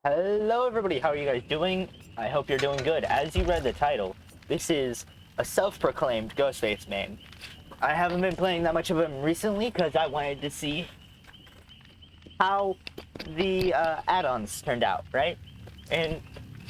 Hello everybody, how are you guys doing? I hope you're doing good. As you read the title, this is a self-proclaimed Ghostface main. I haven't been playing that much of him recently because I wanted to see how the add-ons turned out, right? And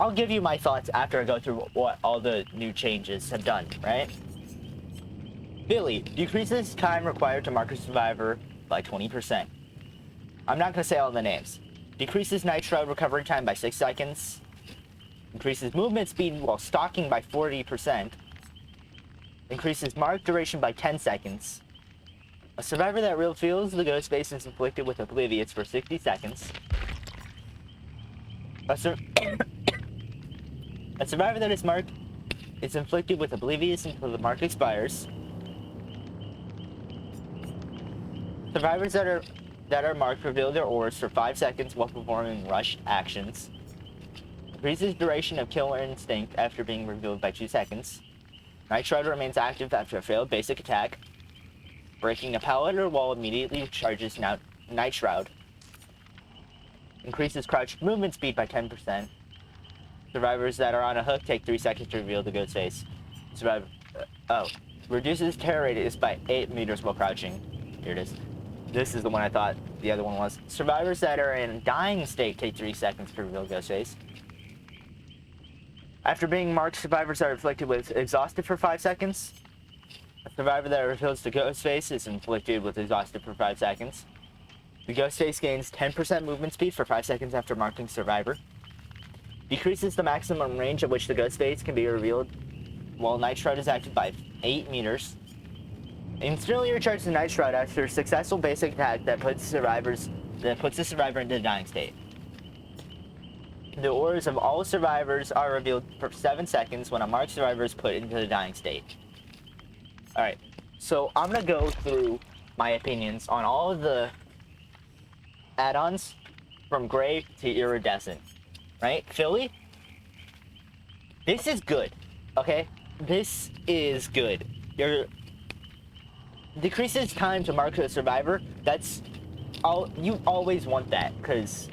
I'll give you my thoughts after I go through what all the new changes have done, right? Billy decreases time required to mark a survivor by 20%. I'm not going to say all the names. Decreases night shroud recovery time by 6 seconds. Increases movement speed while stalking by 40%. Increases mark duration by 10 seconds. A survivor that reveals the ghost face is inflicted with oblivious for 60 seconds. A survivor that is marked is inflicted with oblivious until the mark expires. Survivors that are marked reveal their auras for 5 seconds while performing rushed actions. Increases duration of killer instinct after being revealed by 2 seconds. Night Shroud remains active after a failed basic attack. Breaking a pallet or wall immediately charges Night Shroud. Increases crouched movement speed by 10%. Survivors that are on a hook take 3 seconds to reveal the ghost face. Reduces terror radius by 8 meters while crouching. Here it is. This is the one I thought the other one was. Survivors that are in dying state take 3 seconds to reveal ghost face. After being marked, survivors are inflicted with exhausted for 5 seconds. A survivor that reveals the ghost face is inflicted with exhausted for 5 seconds. The ghost face gains 10% movement speed for 5 seconds after marking survivor. Decreases the maximum range at which the ghost face can be revealed while Night Shroud is active by 8 meters. Instantly recharges the Night Shroud after a successful basic attack that puts the survivor into the dying state. The auras of all survivors are revealed for 7 seconds when a marked survivor is put into the dying state. Alright, so I'm gonna go through my opinions on all of the add-ons from gray to iridescent. Right? Philly? This is good. Okay? This is good. Decreases time to mark a survivor. That's all. You always want that, because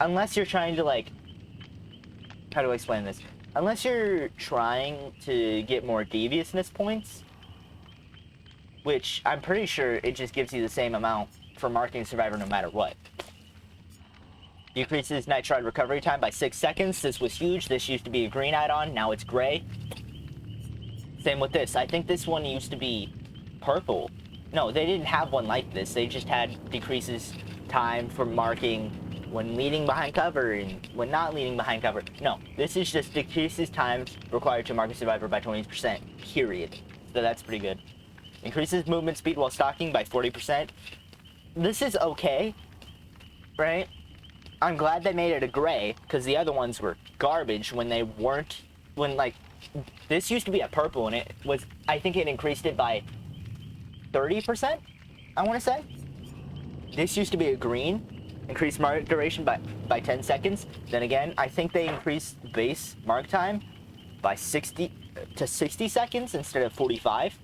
unless you're trying to, like, how do I explain this? Unless you're trying to get more deviousness points, which I'm pretty sure it just gives you the same amount for marking a survivor no matter what. Decreases Night Shroud recovery time by 6 seconds. This was huge. This used to be a green add-on. Now it's gray. Same with this. I think this one used to be purple. No, they didn't have one like this. They just had decreases time for marking when leading behind cover and when not leading behind cover. No, this is just decreases time required to mark a survivor by 20%, period. So that's pretty good. Increases movement speed while stalking by 40%. This is okay, right? I'm glad they made it a gray, because the other ones were garbage when they weren't, this used to be a purple, and it was, I think it increased it by 30%, I want to say. This used to be a green, increased mark duration by 10 seconds. Then again, I think they increased base mark time by 60 seconds instead of 45.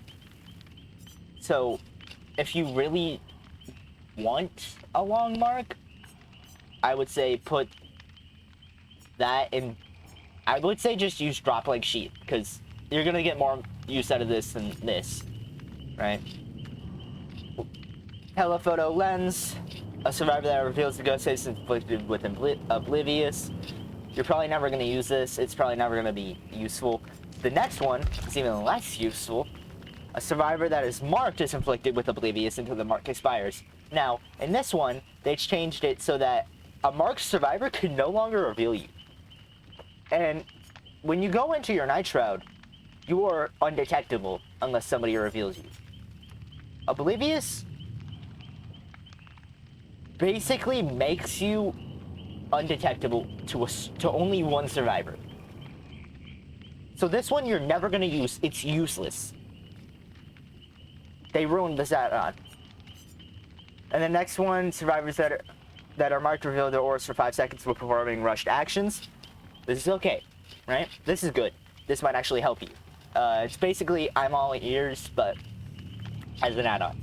So, if you really want a long mark, I would say put that in. I would say just use drop leg sheet, because you're gonna get more use out of this than this, right? Telephoto lens. A survivor that reveals the ghost face is inflicted with oblivious. You're probably never gonna use this. It's probably never gonna be useful. The next one is even less useful. A survivor that is marked is inflicted with oblivious until the mark expires. Now, in this one, they changed it so that a marked survivor can no longer reveal you. And when you go into your Night Shroud, you are undetectable unless somebody reveals you. Oblivious basically makes you undetectable to only one survivor. So this one you're never going to use. It's useless. They ruined this add-on. And the next one, survivors that are marked reveal their auras for 5 seconds while performing rushed actions. This is okay, right? This is good. This might actually help you. It's basically I'm all ears, but as an add-on.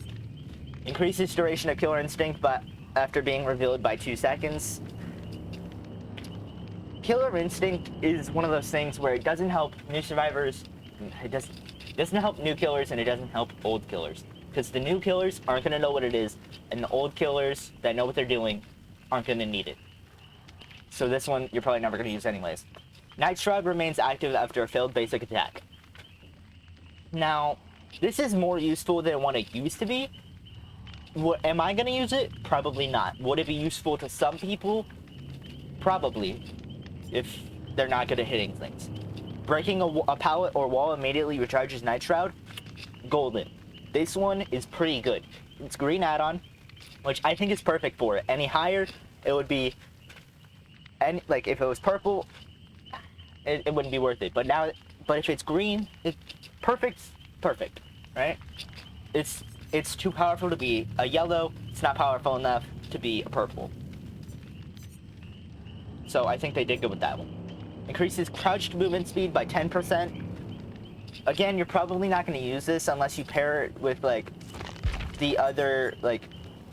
Increases duration of killer instinct, but after being revealed by 2 seconds. Killer Instinct is one of those things where it doesn't help new survivors. It doesn't help new killers, and it doesn't help old killers. Because the new killers aren't going to know what it is, and the old killers that know what they're doing aren't going to need it. So this one, you're probably never going to use anyways. Night Shroud remains active after a failed basic attack. Now, this is more useful than what it used to be. Am I going to use it? Probably not. Would it be useful to some people? Probably. If they're not good at hitting things. Breaking a pallet or wall immediately recharges Night Shroud. Golden. This one is pretty good. It's green add-on, which I think is perfect for it. Any higher, it would be... like, if it was purple, it wouldn't be worth it. But if it's green, it's perfect, right? It's too powerful to be a yellow. It's not powerful enough to be a purple. So I think they did good with that one. Increases crouched movement speed by 10%. Again, you're probably not going to use this unless you pair it with, like, the other, like,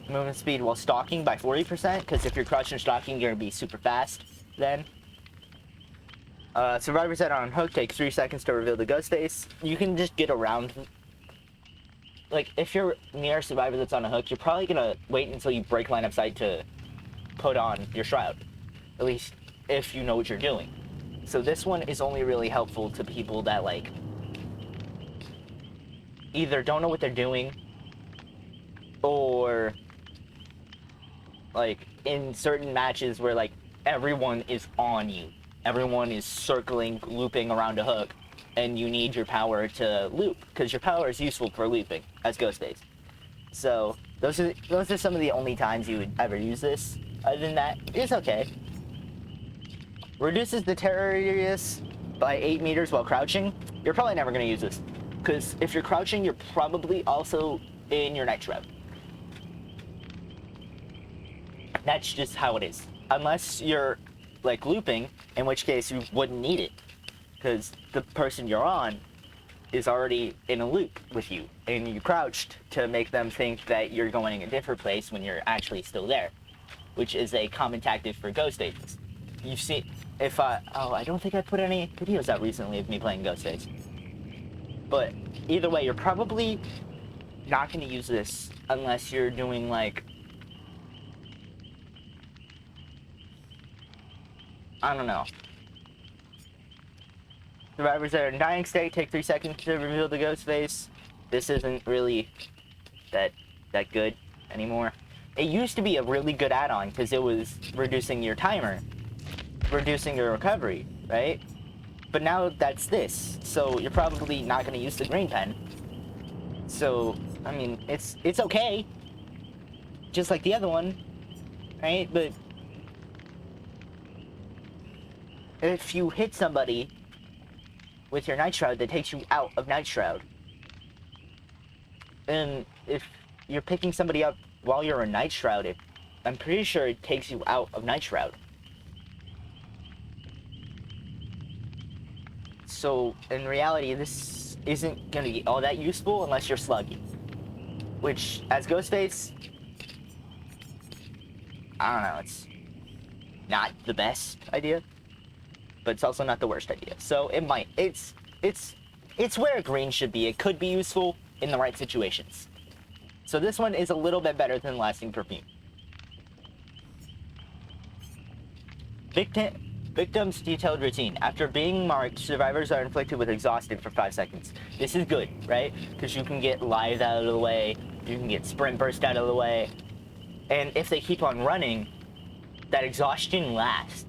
movement speed while stalking by 40%, because if you're crouching and stalking, you're going to be super fast then. Survivors that are on hook take 3 seconds to reveal the ghost face. You can just get around. Like, if you're near a survivor that's on a hook, you're probably going to wait until you break line of sight to put on your shroud. At least, if you know what you're doing. So this one is only really helpful to people that, like, either don't know what they're doing, or, like, in certain matches where, like, everyone is on you. Everyone is circling, looping around a hook, and you need your power to loop, because your power is useful for looping as Ghostface. So those are some of the only times you would ever use this. Other than that, it's okay. Reduces the terror radius by 8 meters while crouching. You're probably never going to use this, because if you're crouching, you're probably also in your Night Shroud. That's just how it is. Unless you're, like, looping, in which case you wouldn't need it, because the person you're on is already in a loop with you, and you crouched to make them think that you're going a different place when you're actually still there, which is a common tactic for Ghostface. You've seen, I don't think I put any videos out recently of me playing Ghostface. But either way, you're probably not going to use this unless you're doing, like, I don't know. Survivors that are in dying state take 3 seconds to reveal the ghost face. This isn't really that good anymore. It used to be a really good add-on because it was reducing your timer, reducing your recovery, right? But now that's this, so you're probably not going to use the green pen. So, I mean, it's okay, just like the other one, right? But if you hit somebody with your Night Shroud, that takes you out of Night Shroud. And if you're picking somebody up while you're in Night Shroud, I'm pretty sure it takes you out of Night Shroud. So, in reality, this isn't going to be all that useful unless you're sluggy. Which, as Ghostface, I don't know, it's not the best idea, but it's also not the worst idea. So it might, it's where green should be. It could be useful in the right situations. So this one is a little bit better than Lasting Perfume. Victim's detailed routine. After being marked, survivors are inflicted with exhaustion for 5 seconds. This is good, right? Because you can get live out of the way, you can get sprint burst out of the way, and if they keep on running, that exhaustion lasts,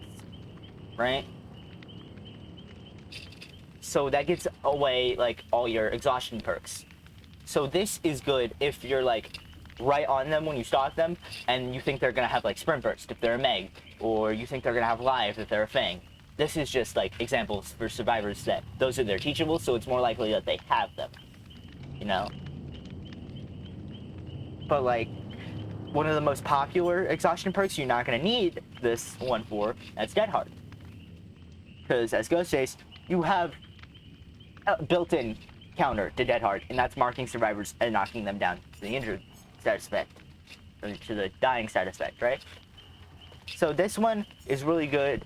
right? So that gets away, like, all your exhaustion perks. So this is good if you're, like, right on them when you stalk them, and you think they're gonna have, like, sprint burst if they're a Meg, or you think they're gonna have live if they're a Fang. This is just, like, examples for survivors that those are their teachables, so it's more likely that they have them, you know? But, like, one of the most popular exhaustion perks you're not gonna need this one for, that's Dead Hard. Because as Ghostface, you have a built-in counter to Dead Hard, and that's marking survivors and knocking them down to the injured status effect, or to the dying status effect, right? So this one is really good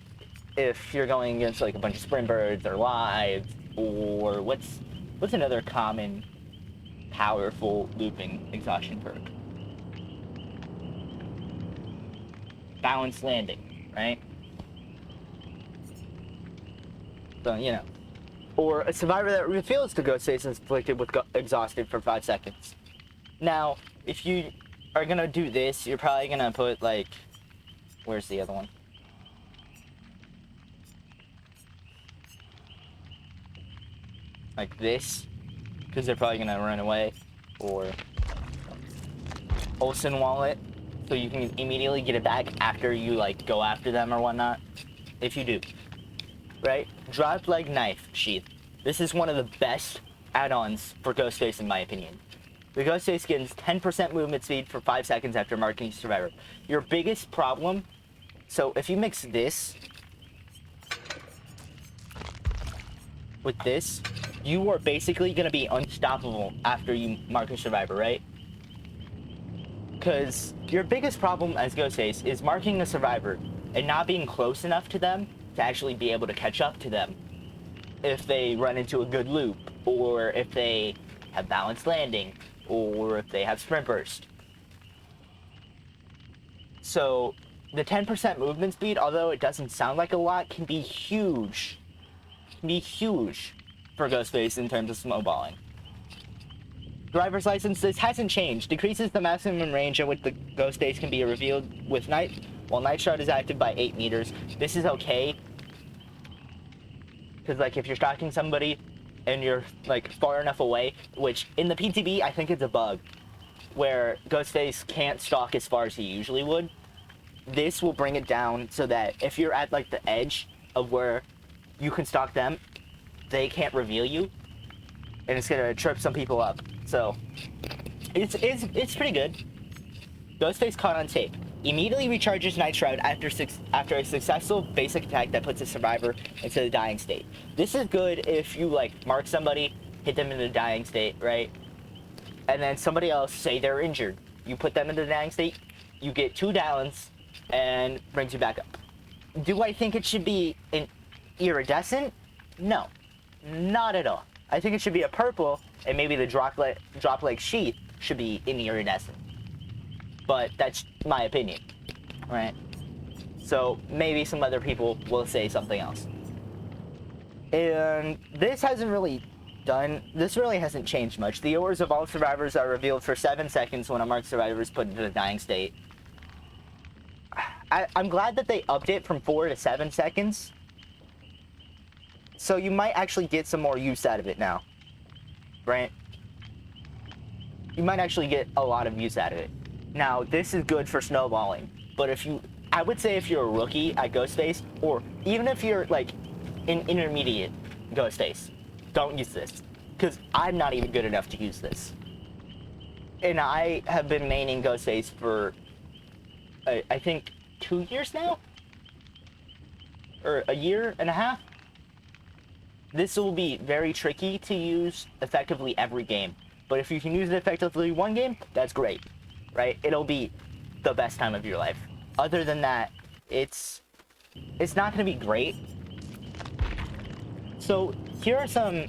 if you're going against like a bunch of sprint birds or lives, or what's another common powerful looping exhaustion perk? Balanced landing, right? So, you know. Or a survivor that reveals to Ghostface is inflicted with exhausted for 5 seconds. Now, if you are gonna do this, you're probably gonna put like, where's the other one? Like this, because they're probably gonna run away. Or Olsen wallet, so you can immediately get it back after you like go after them or whatnot. If you do, right? Drop leg knife sheath. This is one of the best add-ons for Ghostface in my opinion. The Ghostface gains 10% movement speed for 5 seconds after marking survivor. Your biggest problem, so if you mix this with this, you are basically going to be unstoppable after you mark a survivor, right? Because your biggest problem as Ghostface is marking a survivor and not being close enough to them to actually be able to catch up to them if they run into a good loop, or if they have balanced landing, or if they have sprint burst. So the 10% movement speed, although it doesn't sound like a lot, can be huge. For Ghostface in terms of snowballing. Driver's license, this hasn't changed. Decreases the maximum range at which the Ghostface can be revealed with night, while Night Shroud is active by 8 meters. This is okay, because like if you're stalking somebody and you're like far enough away, which in the PTB I think it's a bug, where Ghostface can't stalk as far as he usually would. This will bring it down so that if you're at like the edge of where you can stalk them, they can't reveal you, and it's gonna trip some people up. So it's pretty good. Ghostface caught on tape. Immediately recharges Night Shroud after a successful basic attack that puts a survivor into the dying state. This is good if you like mark somebody, hit them in the dying state, right? And then somebody else, say they're injured. You put them in the dying state, you get 2 downs, and brings you back up. Do I think it should be an iridescent? No, not at all. I think it should be a purple, and maybe the drop leg sheath should be an iridescent. But that's my opinion, right? So maybe some other people will say something else. And this really hasn't changed much. The ores of all survivors are revealed for 7 seconds when a marked survivor is put into the dying state. I'm glad that they upped it from 4 to 7 seconds. So you might actually get some more use out of it now, right? You might actually get a lot of use out of it. Now, this is good for snowballing, but I would say if you're a rookie at Ghostface, or even if you're like an intermediate Ghostface, don't use this, because I'm not even good enough to use this. And I have been maining Ghostface for, I think, 2 years now? Or a year and a half? This will be very tricky to use effectively every game, but if you can use it effectively one game, that's great. Right? It'll be the best time of your life. Other than that, it's not going to be great. So here are some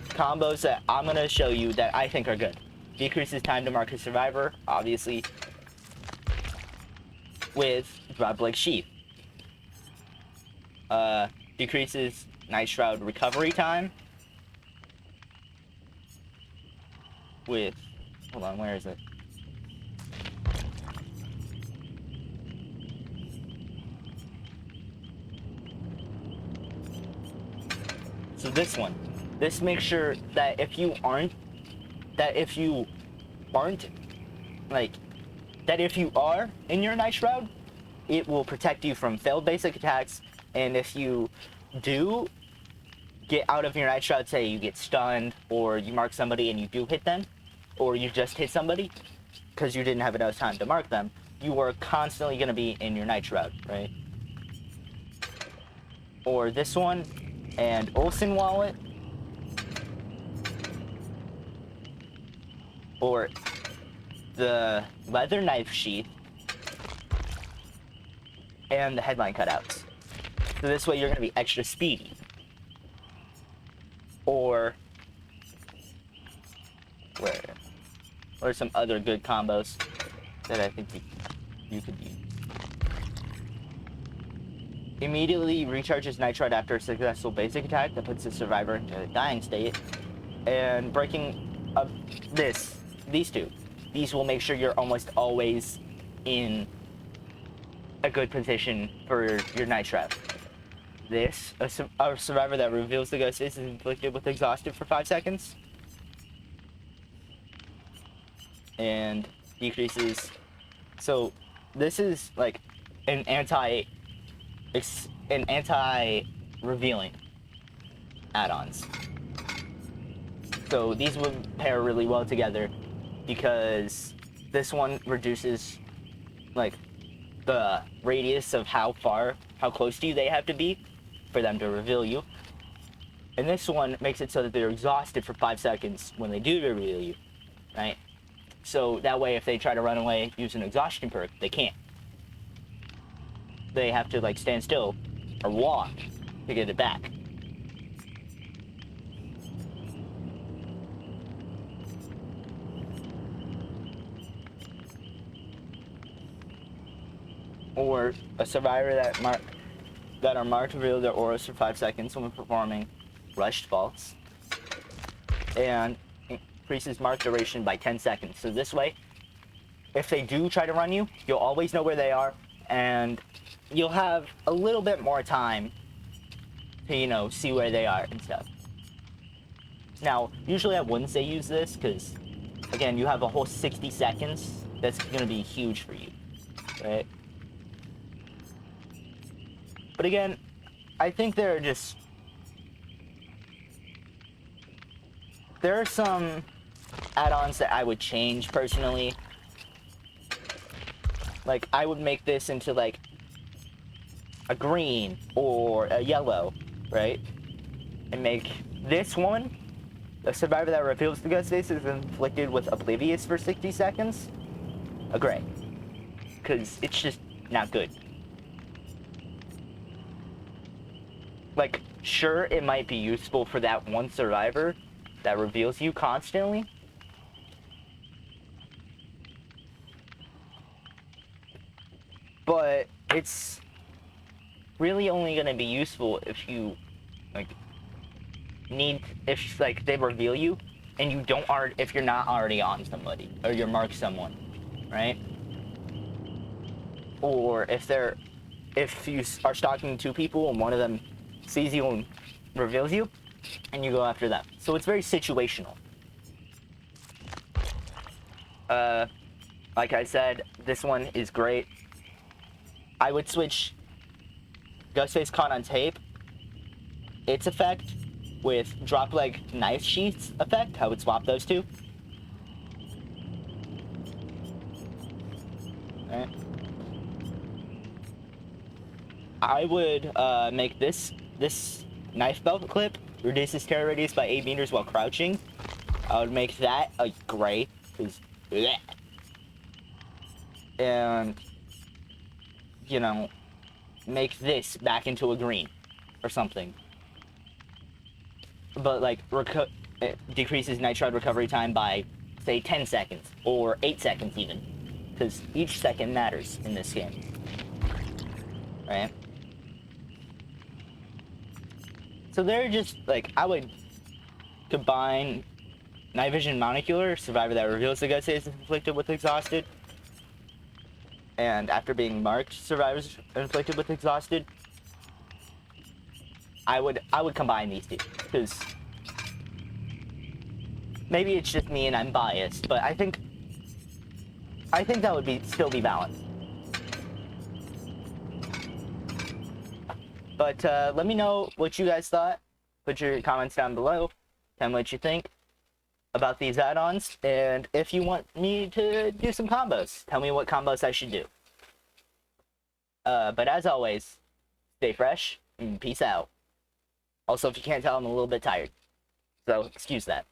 combos that I'm going to show you that I think are good. Decreases time to mark a survivor, obviously, with drop leg sheath. Decreases Night Shroud recovery time with, hold on, where is it? So this one, this makes sure that if you are in your Night Shroud, it will protect you from failed basic attacks, and if you do get out of your Night Shroud, say you get stunned, or you mark somebody and you do hit them, or you just hit somebody because you didn't have enough time to mark them, you are constantly going to be in your Night Shroud, right? Or this one, and Olsen wallet, or the leather knife sheath, and the headline cutouts. So this way you're gonna be extra speedy. Or where? Or some other good combos that I think you could use. Immediately recharges Nitride after a successful basic attack that puts the survivor into a dying state. And breaking up these two. These will make sure you're almost always in a good position for your night trap. This, a survivor that reveals the ghostface is inflicted with exhausted for 5 seconds. And decreases. So this is like an anti-revealing add-ons. So these would pair really well together because this one reduces like the radius of how close to you they have to be for them to reveal you. And this one makes it so that they're exhausted for 5 seconds when they do reveal you, right? So that way if they try to run away, use an exhaustion perk, they can't. They have to like stand still or walk to get it back. Or a survivor that are marked reveal their auras for 5 seconds when performing rushed faults, and increases mark duration by 10 seconds. So this way, if they do try to run you, you'll always know where they are, and you'll have a little bit more time to, you know, see where they are and stuff. Now, usually I wouldn't say use this, because, again, you have a whole 60 seconds. That's going to be huge for you, right? But again, I think there are some add-ons that I would change personally. Like, I would make this into like a green or a yellow, right? And make this one, a survivor that reveals the ghostface is inflicted with oblivious for 60 seconds, a gray. Because it's just not good. Like, sure, it might be useful for that one survivor that reveals you constantly. But it's really only going to be useful if you, like, if, like, they reveal you and you don't if you're not already on somebody or you're marked someone, right? Or if you are stalking 2 people and one of them sees you and reveals you, and you go after them. So it's very situational. Like I said, this one is great. I would switch Ghostface Caught on Tape, its effect, with Drop Leg Knife Sheath's effect. I would swap those two. Alright. I would make this knife belt clip reduces terror radius by 8 meters while crouching. I would make that a gray, because and, you know, make this back into a green or something. But like it decreases nitride recovery time by, say, 10 seconds or 8 seconds even, because each second matters in this game, right? So they're just, like, I would combine Night Vision Monocular, survivor that reveals the ghostface is inflicted with exhausted, and after being marked, survivors inflicted with exhausted. I would combine these two, because maybe it's just me and I'm biased, but I think that would still be balanced. But let me know what you guys thought. Put your comments down below. Tell me what you think about these add-ons. And if you want me to do some combos, tell me what combos I should do. But as always, stay fresh and peace out. Also, if you can't tell, I'm a little bit tired. So, excuse that.